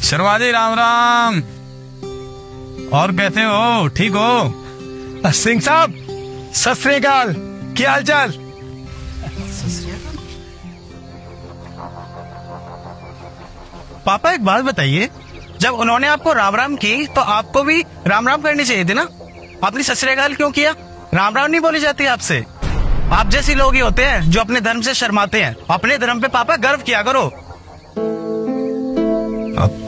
शर्मा जी राम राम। और कैसे हो, ठीक हो? सिंह साहब सत श्री अकाल, क्या हाल चाल? पापा एक बात बताइए, जब उन्होंने आपको राम राम की तो आपको भी राम राम करनी चाहिए थी ना? आपने सत श्री अकाल क्यों किया? राम राम नहीं बोली जाती आपसे? आप जैसे लोग ही होते हैं जो अपने धर्म से शर्माते हैं। अपने धर्म पे पापा गर्व किया करो। अब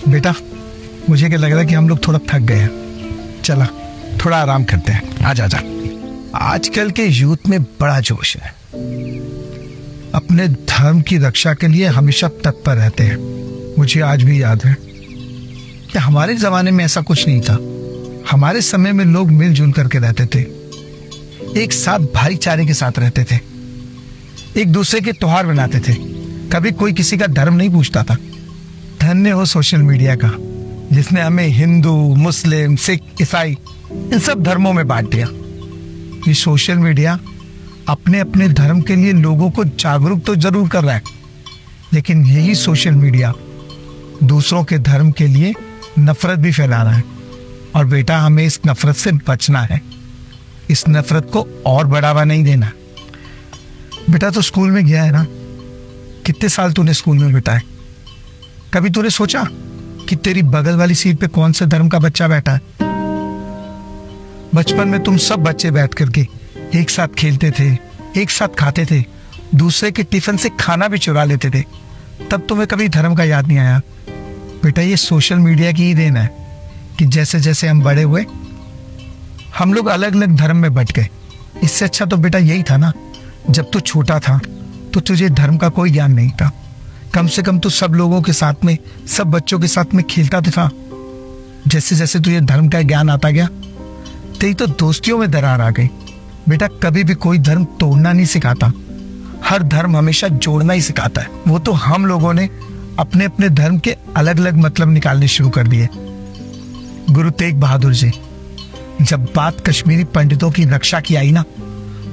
बेटा मुझे क्या लग रहा है कि हम लोग थोड़ा थक गए हैं, चला थोड़ा आराम करते हैं। आजा आजा। आजकल के यूथ में बड़ा जोश है, अपने धर्म की रक्षा के लिए हमेशा तत्पर रहते हैं। मुझे आज भी याद है कि हमारे जमाने में ऐसा कुछ नहीं था। हमारे समय में लोग मिलजुल करके रहते थे, एक साथ भाईचारे के साथ रहते थे, एक दूसरे के त्योहार बनाते थे, कभी कोई किसी का धर्म नहीं पूछता था। धन्य हो सोशल मीडिया का, जिसने हमें हिंदू, मुस्लिम, सिख, ईसाई इन सब धर्मों में बांट दिया। ये सोशल मीडिया अपने अपने धर्म के लिए लोगों को जागरूक तो जरूर कर रहा है, लेकिन यही सोशल मीडिया दूसरों के धर्म के लिए नफरत भी फैला रहा है। और बेटा हमें इस नफरत से बचना है, इस नफरत को और बढ़ावा नहीं देना। बेटा तो स्कूल में गया है ना, कितने साल तूने स्कूल में बिताए? कभी तूने सोचा कि तेरी बगल वाली सीट पे कौन से धर्म का बच्चा बैठा है? बचपन में तुम सब बच्चे बैठ करके एक साथ खेलते थे, एक साथ खाते थे, दूसरे के टिफिन से खाना भी चुरा लेते थे, तब तुम्हें कभी धर्म का याद नहीं आया? बेटा ये सोशल मीडिया की ही देन है कि जैसे जैसे हम बड़े हुए हम लोग अलग अलग धर्म में बट गए। इससे अच्छा तो बेटा यही था ना, जब तू छोटा था तो तुझे धर्म का कोई ज्ञान नहीं था, कम से कम तू सब लोगों के साथ में, सब बच्चों के साथ में खेलता था। जैसे जैसे तुझे धर्म का ज्ञान आता गया, तेरी तो दोस्तियों में दरार आ गई। बेटा कभी भी कोई धर्म तोड़ना नहीं सिखाता, हर धर्म हमेशा जोड़ना ही सिखाता है। वो तो हम लोगों ने अपने अपने धर्म के अलग अलग मतलब निकालने शुरू कर दिए। गुरु तेग बहादुर जी, जब बात कश्मीरी पंडितों की रक्षा की आई ना,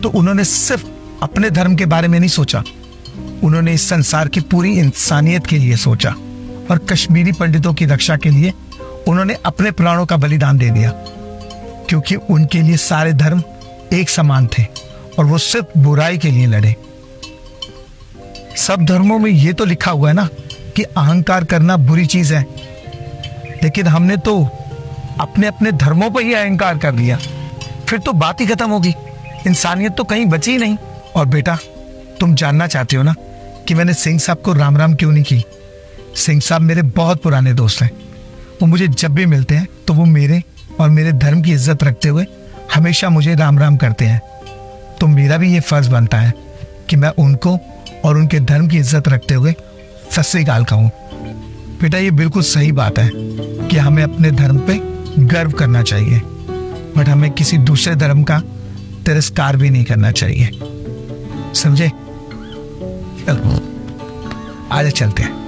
तो उन्होंने सिर्फ अपने धर्म के बारे में नहीं सोचा, उन्होंने इस संसार की पूरी इंसानियत के लिए सोचा। और कश्मीरी पंडितों की रक्षा के लिए उन्होंने अपने प्राणों का बलिदान दे दिया, क्योंकि उनके लिए सारे धर्म एक समान थे और वो सिर्फ बुराई के लिए लड़े। सब धर्मों में ये तो लिखा हुआ है ना कि अहंकार करना बुरी चीज है, लेकिन हमने तो अपने अपने धर्मों पर ही अहंकार कर लिया, फिर तो बात ही खत्म होगी, इंसानियत तो कहीं बची ही नहीं। और बेटा तुम जानना चाहते हो ना कि मैंने सिंह साहब को राम राम क्यों नहीं की? सिंह साहब मेरे बहुत पुराने दोस्त हैं, वो मुझे जब भी मिलते हैं तो वो मेरे और मेरे धर्म की इज्जत रखते हुए हमेशा मुझे राम राम करते हैं। तो मेरा भी ये फर्ज बनता है कि मैं उनको और उनके धर्म की इज्जत रखते हुए सत श्री अकाल कहूं। बेटा ये बिल्कुल सही बात है कि हमें अपने धर्म पे गर्व करना चाहिए, बट हमें किसी दूसरे धर्म का तिरस्कार भी नहीं करना चाहिए, समझे? चलो आगे चलते हैं।